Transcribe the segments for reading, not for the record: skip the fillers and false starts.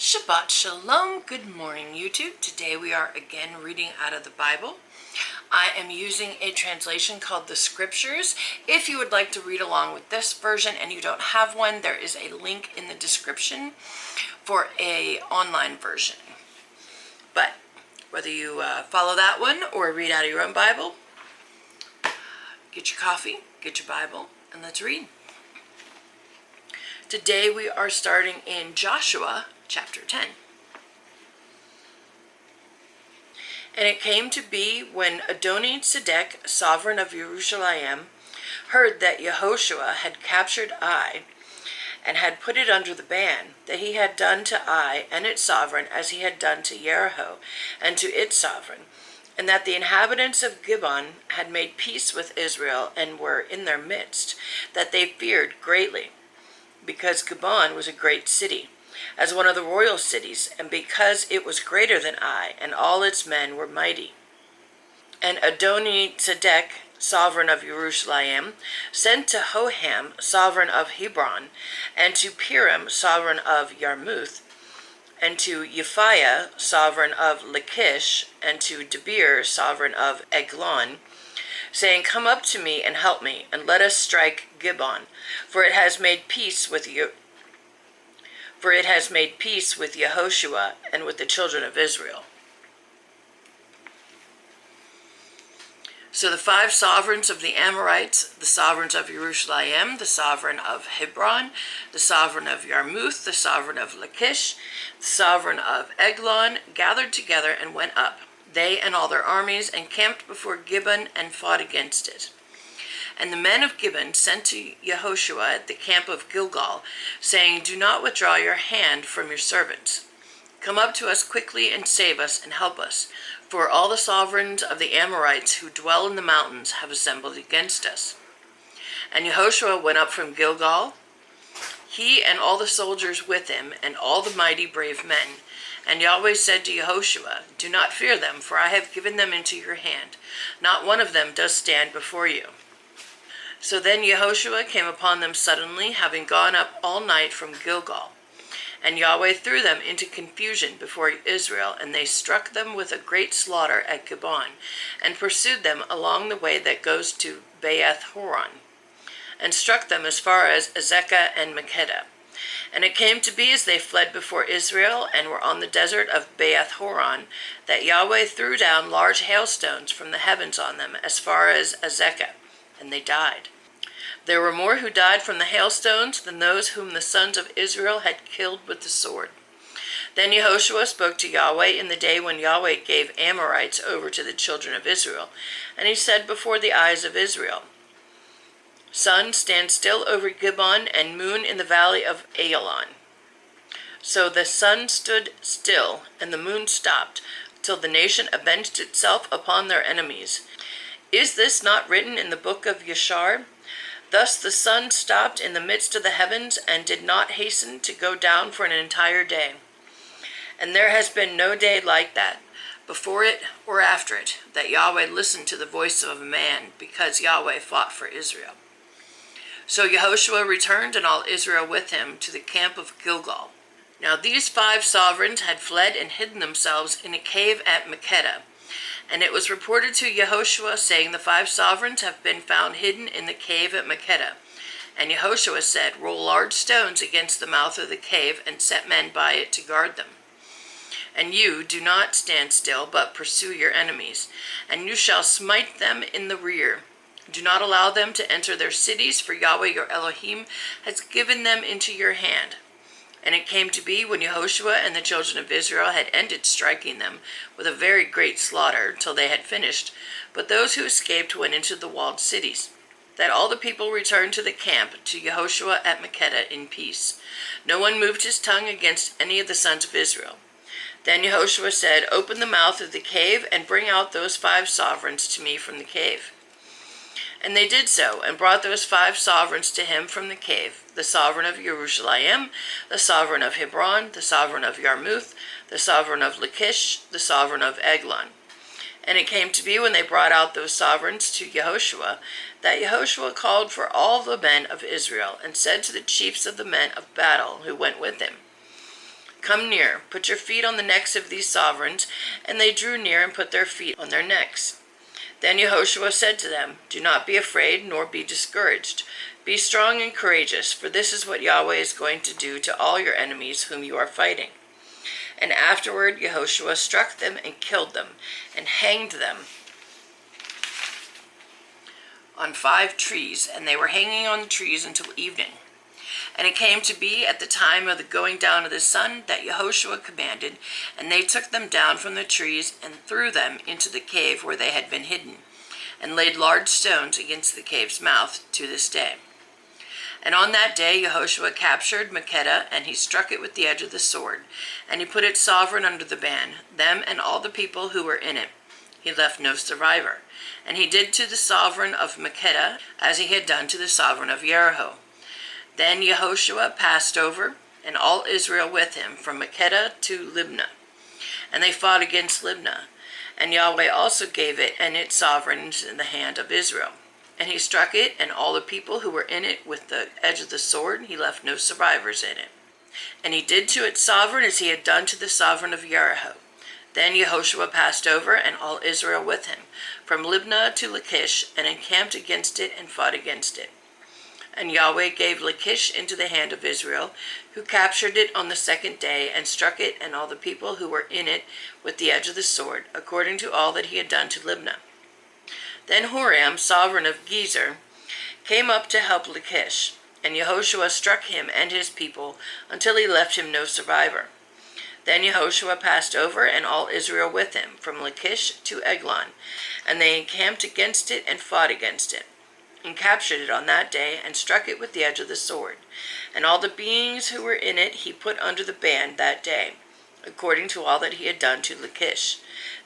Shabbat Shalom. Good morning, YouTube. Today we are again reading out of the Bible. I am using a translation called the Scriptures. If you would like to read along with this version and you don't have one, there is a link in the description for an online version. But whether you follow that one or read out of your own Bible, get your coffee, get your Bible, and let's read. Today we are starting in Joshua chapter 10. And it came to be when Adoni-Sedek, sovereign of Jerusalem, heard that Yehoshua had captured Ai and had put it under the ban, that he had done to Ai and its sovereign as he had done to Jericho and to its sovereign, and that the inhabitants of Gibeon had made peace with Israel and were in their midst, that they feared greatly, because Gibeon was a great city, as one of the royal cities, and because it was greater than Ai, and all its men were mighty. And Adoni-Sedek, sovereign of Jerusalem, sent to Hoham, sovereign of Hebron, and to Piram, sovereign of Yarmouth, and to Uphiah, sovereign of Lachish, and to Debir, sovereign of Eglon, saying, Come up to me and help me, and let us strike Gibeon, for it has made peace with Yehoshua and with the children of Israel. So the five sovereigns of the Amorites, the sovereigns of Jerusalem, the sovereign of Hebron, the sovereign of Yarmouth, the sovereign of Lachish, the sovereign of Eglon, gathered together and went up, they and all their armies, and camped before Gibeon and fought against it. And the men of Gibeon sent to Yehoshua at the camp of Gilgal, saying, Do not withdraw your hand from your servants. Come up to us quickly and save us and help us, for all the sovereigns of the Amorites who dwell in the mountains have assembled against us. And Yehoshua went up from Gilgal, he and all the soldiers with him, and all the mighty brave men. And Yahweh said to Yehoshua, Do not fear them, for I have given them into your hand. Not one of them does stand before you. So then Yehoshua came upon them suddenly, having gone up all night from Gilgal. And Yahweh threw them into confusion before Israel, and they struck them with a great slaughter at Gibeon, and pursued them along the way that goes to Baalath-horon, and struck them as far as Azekah and Makkedah. And it came to be as they fled before Israel, and were on the desert of Baalath-horon, that Yahweh threw down large hailstones from the heavens on them as far as Azekah, and they died. There were more who died from the hailstones than those whom the sons of Israel had killed with the sword. Then Yehoshua spoke to Yahweh in the day when Yahweh gave Amorites over to the children of Israel. And he said before the eyes of Israel, Sun, stand still over Gibeon, and moon in the valley of Ajalon. So the sun stood still, and the moon stopped, till the nation avenged itself upon their enemies. Is this not written in the book of Yashar? Thus the sun stopped in the midst of the heavens, and did not hasten to go down for an entire day. And there has been no day like that, before it or after it, that Yahweh listened to the voice of a man, because Yahweh fought for Israel. So Yehoshua returned, and all Israel with him, to the camp of Gilgal. Now these five sovereigns had fled and hidden themselves in a cave at Makkedah. And it was reported to Yehoshua, saying, The five sovereigns have been found hidden in the cave at Makkedah. And Yehoshua said, Roll large stones against the mouth of the cave, and set men by it to guard them. And you do not stand still, but pursue your enemies, and you shall smite them in the rear. Do not allow them to enter their cities, for Yahweh your Elohim has given them into your hand. And it came to be, when Yehoshua and the children of Israel had ended striking them with a very great slaughter till they had finished, but those who escaped went into the walled cities, that all the people returned to the camp to Yehoshua at Makkedah in peace. No one moved his tongue against any of the sons of Israel. Then Yehoshua said, Open the mouth of the cave, and bring out those five sovereigns to me from the cave. And they did so, and brought those five sovereigns to him from the cave, the sovereign of Jerusalem, the sovereign of Hebron, the sovereign of Yarmouth, the sovereign of Lachish, the sovereign of Eglon. And it came to be, when they brought out those sovereigns to Yehoshua, that Yehoshua called for all the men of Israel, and said to the chiefs of the men of battle who went with him, "Come near, put your feet on the necks of these sovereigns." And they drew near and put their feet on their necks. Then Yehoshua said to them, "Do not be afraid, nor be discouraged. Be strong and courageous, for this is what Yahweh is going to do to all your enemies whom you are fighting." And afterward Yehoshua struck them and killed them, and hanged them on 5 trees, and they were hanging on the trees until evening. And it came to be at the time of the going down of the sun that Yehoshua commanded, and they took them down from the trees and threw them into the cave where they had been hidden, and laid large stones against the cave's mouth to this day. And on that day Yehoshua captured Makkedah, and he struck it with the edge of the sword, and he put its sovereign under the ban, them and all the people who were in it. He left no survivor. And he did to the sovereign of Makkedah as he had done to the sovereign of Jericho. Then Yehoshua passed over, and all Israel with him, from Makkedah to Libnah. And they fought against Libnah. And Yahweh also gave it and its sovereigns in the hand of Israel. And he struck it and all the people who were in it with the edge of the sword. He left no survivors in it. And he did to its sovereign as he had done to the sovereign of Jericho. Then Yehoshua passed over, and all Israel with him, from Libnah to Lachish, and encamped against it and fought against it. And Yahweh gave Lachish into the hand of Israel, who captured it on the 2nd day, and struck it and all the people who were in it with the edge of the sword, according to all that he had done to Libnah. Then Huram, sovereign of Gezer, came up to help Lachish, and Yehoshua struck him and his people until he left him no survivor. Then Yehoshua passed over, and all Israel with him, from Lachish to Eglon, and they encamped against it and fought against it, and captured it on that day, and struck it with the edge of the sword. And all the beings who were in it he put under the ban that day, according to all that he had done to Lachish.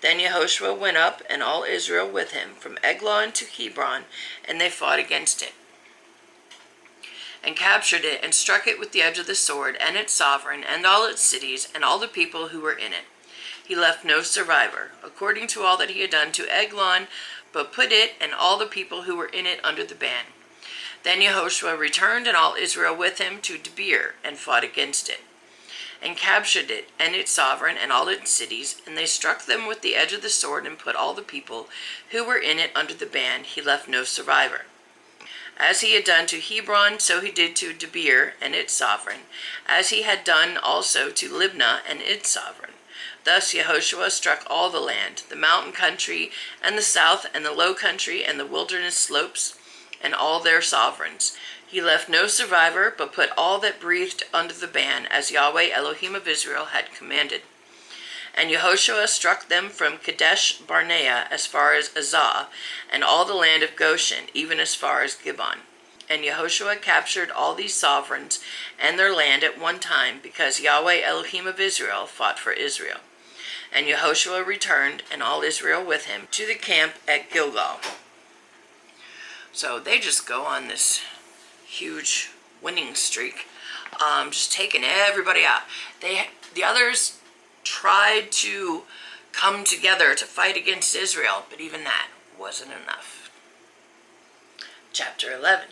Then Yehoshua went up, and all Israel with him, from Eglon to Hebron, and they fought against it, and captured it, and struck it with the edge of the sword, and its sovereign, and all its cities, and all the people who were in it. He left no survivor, according to all that he had done to Eglon, but put it and all the people who were in it under the ban. Then Yehoshua returned, and all Israel with him, to Debir, and fought against it, and captured it, and its sovereign, and all its cities, and they struck them with the edge of the sword, and put all the people who were in it under the ban. He left no survivor. As he had done to Hebron, so he did to Debir and its sovereign, as he had done also to Libnah and its sovereign. Thus Yehoshua struck all the land, the mountain country, and the south, and the low country, and the wilderness slopes, and all their sovereigns. He left no survivor, but put all that breathed under the ban, as Yahweh Elohim of Israel had commanded. And Yehoshua struck them from Kadesh Barnea as far as Azah, and all the land of Goshen, even as far as Gibbon. And Yehoshua captured all these sovereigns and their land at one time, because Yahweh Elohim of Israel fought for Israel. And Yehoshua returned, and all Israel with him, to the camp at Gilgal. So they just go on this huge winning streak, just taking everybody out. The others tried to come together to fight against Israel, but even that wasn't enough. Chapter 11.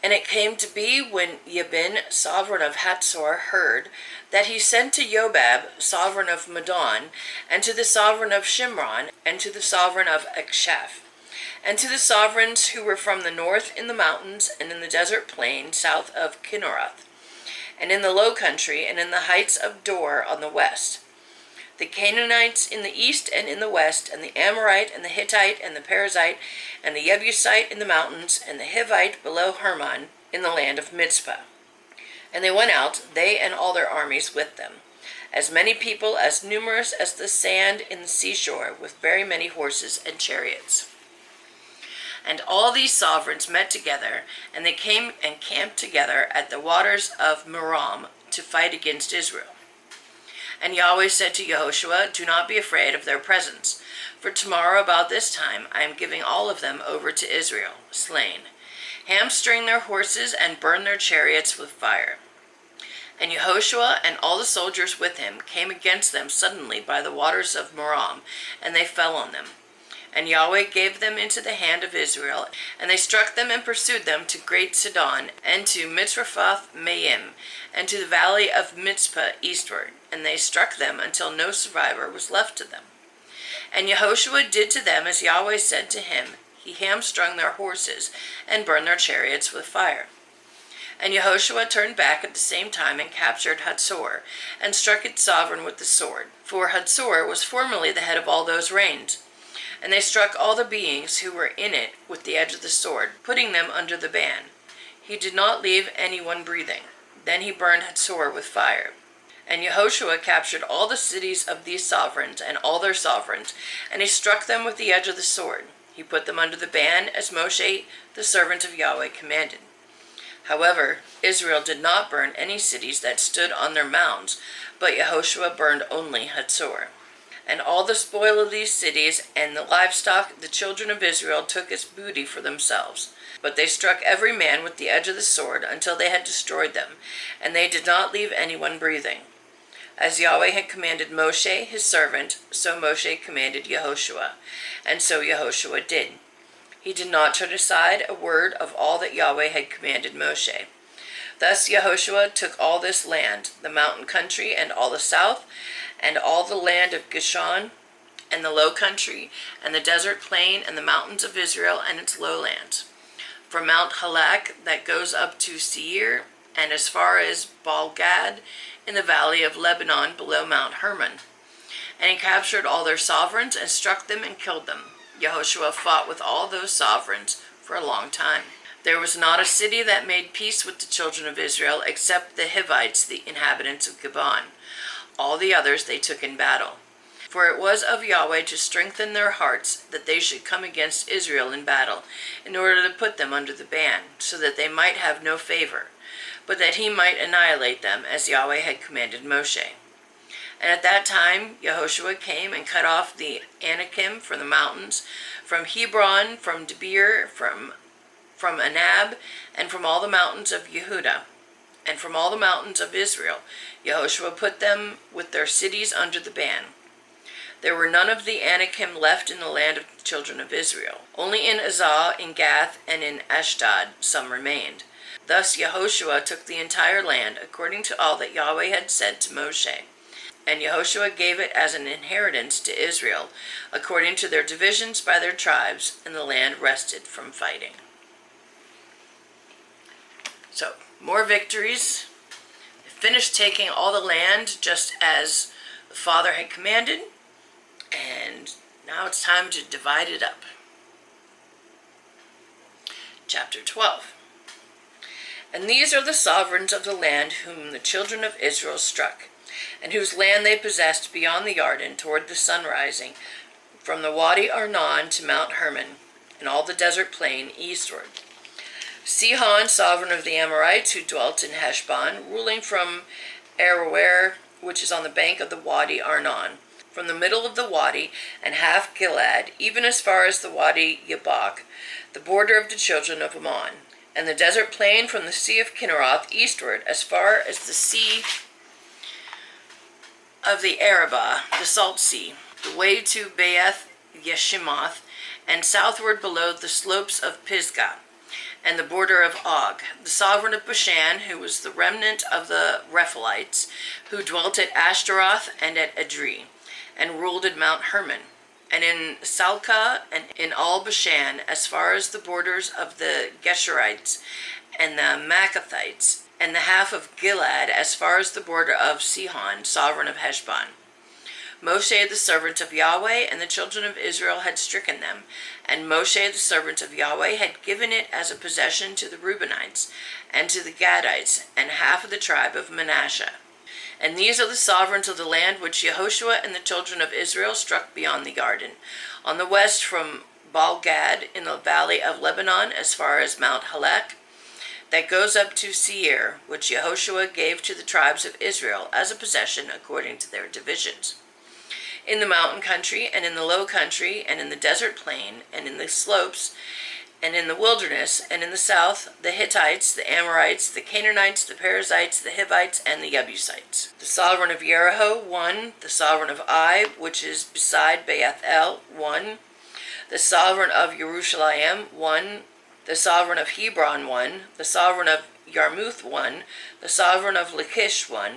And it came to be, when Jabin, sovereign of Hatzor, heard, that he sent to Jobab, sovereign of Madon, and to the sovereign of Shimron, and to the sovereign of Akshaph, and to the sovereigns who were from the north in the mountains, and in the desert plain south of Kinneroth, and in the low country, and in the heights of Dor on the west, the Canaanites in the east and in the west, and the Amorite, and the Hittite, and the Perizzite, and the Jebusite in the mountains, and the Hivite below Hermon, in the land of Mizpah. And they went out, they and all their armies with them, as many people as numerous as the sand in the seashore, with very many horses and chariots. And all these sovereigns met together, and they came and camped together at the waters of Merom to fight against Israel. And Yahweh said to Yehoshua, "Do not be afraid of their presence, for tomorrow about this time I am giving all of them over to Israel, slain. Hamstring their horses and burn their chariots with fire." And Yehoshua and all the soldiers with him came against them suddenly by the waters of Merom, and they fell on them. And Yahweh gave them into the hand of Israel, and they struck them and pursued them to Great Sidon, and to Mitzrephoth Maim, and to the valley of Mizpah eastward. And they struck them until no survivor was left to them. And Yehoshua did to them as Yahweh said to him. He hamstrung their horses, and burned their chariots with fire. And Yehoshua turned back at the same time and captured Hatzor, and struck its sovereign with the sword. For Hatzor was formerly the head of all those reigns. And they struck all the beings who were in it with the edge of the sword, putting them under the ban. He did not leave anyone breathing. Then he burned Hatzor with fire. And Yehoshua captured all the cities of these sovereigns and all their sovereigns, and he struck them with the edge of the sword. He put them under the ban, as Moshe, the servant of Yahweh, commanded. However, Israel did not burn any cities that stood on their mounds, but Yehoshua burned only Hatzor. And all the spoil of these cities and the livestock the children of Israel took as booty for themselves. But they struck every man with the edge of the sword until they had destroyed them, and they did not leave anyone breathing. As Yahweh had commanded Moshe, his servant, so Moshe commanded Yehoshua, and so Yehoshua did. He did not turn aside a word of all that Yahweh had commanded Moshe. Thus Yehoshua took all this land, the mountain country, and all the south, and all the land of Gishon, and the low country, and the desert plain, and the mountains of Israel, and its lowlands, from Mount Halak that goes up to Seir, and as far as Baal-gad, in the valley of Lebanon below Mount Hermon. And he captured all their sovereigns, and struck them and killed them. Yehoshua fought with all those sovereigns for a long time. There was not a city that made peace with the children of Israel, except the Hivites, the inhabitants of Gabon. All the others they took in battle. For it was of Yahweh to strengthen their hearts, that they should come against Israel in battle, in order to put them under the ban, so that they might have no favor, but that he might annihilate them, as Yahweh had commanded Moshe. And at that time Yehoshua came and cut off the Anakim from the mountains, from Hebron, from Debir, from Anab, and from all the mountains of Yehudah, and from all the mountains of Israel. Yehoshua put them with their cities under the ban. There were none of the Anakim left in the land of the children of Israel. Only in Azah, in Gath, and in Ashdod some remained. Thus Yehoshua took the entire land, according to all that Yahweh had said to Moshe. And Yehoshua gave it as an inheritance to Israel, according to their divisions by their tribes, and the land rested from fighting. So, more victories. They finished taking all the land just as the Father had commanded, and now it's time to divide it up. Chapter 12. And these are the sovereigns of the land whom the children of Israel struck, and whose land they possessed beyond the Jordan toward the sun rising, from the Wadi Arnon to Mount Hermon, and all the desert plain eastward. Sihon, sovereign of the Amorites, who dwelt in Heshbon, ruling from Aroer, which is on the bank of the Wadi Arnon, from the middle of the wadi, and half Gilead, even as far as the Wadi Yabok, the border of the children of Ammon, and the desert plain from the sea of Kinneroth eastward, as far as the sea of the Arabah, the salt sea, the way to Beeth Yeshimoth, and southward below the slopes of Pisgah, and the border of Og, the sovereign of Bashan, who was the remnant of the Rephaites, who dwelt at Ashtaroth and at Edrei, and ruled at Mount Hermon, and in Salcah, and in all Bashan, as far as the borders of the Geshurites and the Maccathites, and the half of Gilead, as far as the border of Sihon, sovereign of Heshbon. Moshe, the servant of Yahweh, and the children of Israel had stricken them, and Moshe, the servant of Yahweh, had given it as a possession to the Reubenites, and to the Gadites, and half of the tribe of Manasseh. And these are the sovereigns of the land which Yehoshua and the children of Israel struck beyond the Jordan, on the west from Baal-gad in the valley of Lebanon, as far as Mount Halak, that goes up to Seir, which Yehoshua gave to the tribes of Israel as a possession according to their divisions. In the mountain country, and in the low country, and in the desert plain, and in the slopes, and in the wilderness, and in the south, the Hittites, the Amorites, the Canaanites, the Perizzites, the Hivites, and the Jebusites. The sovereign of Jericho, 1. The sovereign of Ai, which is beside Beth El, 1. the sovereign of Jerusalem, 1. The sovereign of Hebron, 1. The sovereign of Yarmouth, 1. The sovereign of Lachish, 1.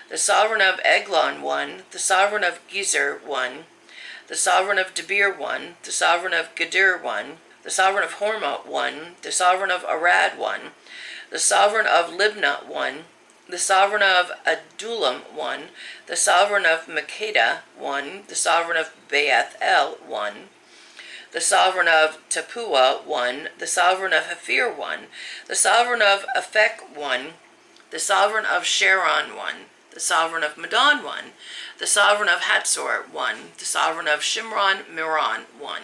The sovereign of Eglon, 1. The sovereign of Gezer, 1. The sovereign of Debir, 1. The sovereign of Gadir, 1. The sovereign of Hormah, 1. The sovereign of Arad, 1. The sovereign of Libnah, 1. The sovereign of Adullam, 1. The sovereign of Makkedah, 1. The sovereign of Beth El, 1. The sovereign of Tappuah, 1. The sovereign of Hephir, 1. The sovereign of Aphek, 1. The sovereign of Sharon, 1. The sovereign of Madon, 1. The sovereign of Hatzor, 1. The sovereign of Shimron, Miron, 1.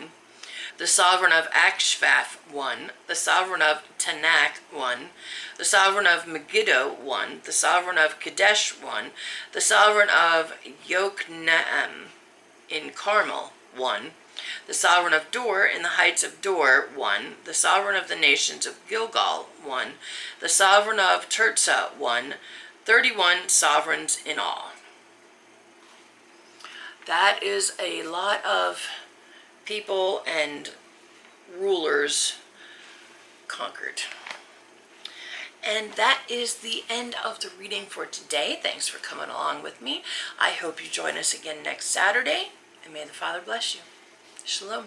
The sovereign of Akshaph, 1. The sovereign of Tanakh, 1. The sovereign of Megiddo, 1. The sovereign of Kadesh, 1. The sovereign of Yokneam in Carmel, 1. The sovereign of Dor in the heights of Dor, 1. The sovereign of the nations of Gilgal, 1. The sovereign of Tirzah, 1. 31 sovereigns in all. That is a lot of people and rulers conquered. And that is the end of the reading for today. Thanks for coming along with me. I hope you join us again next Saturday, and may the Father bless you. Shalom.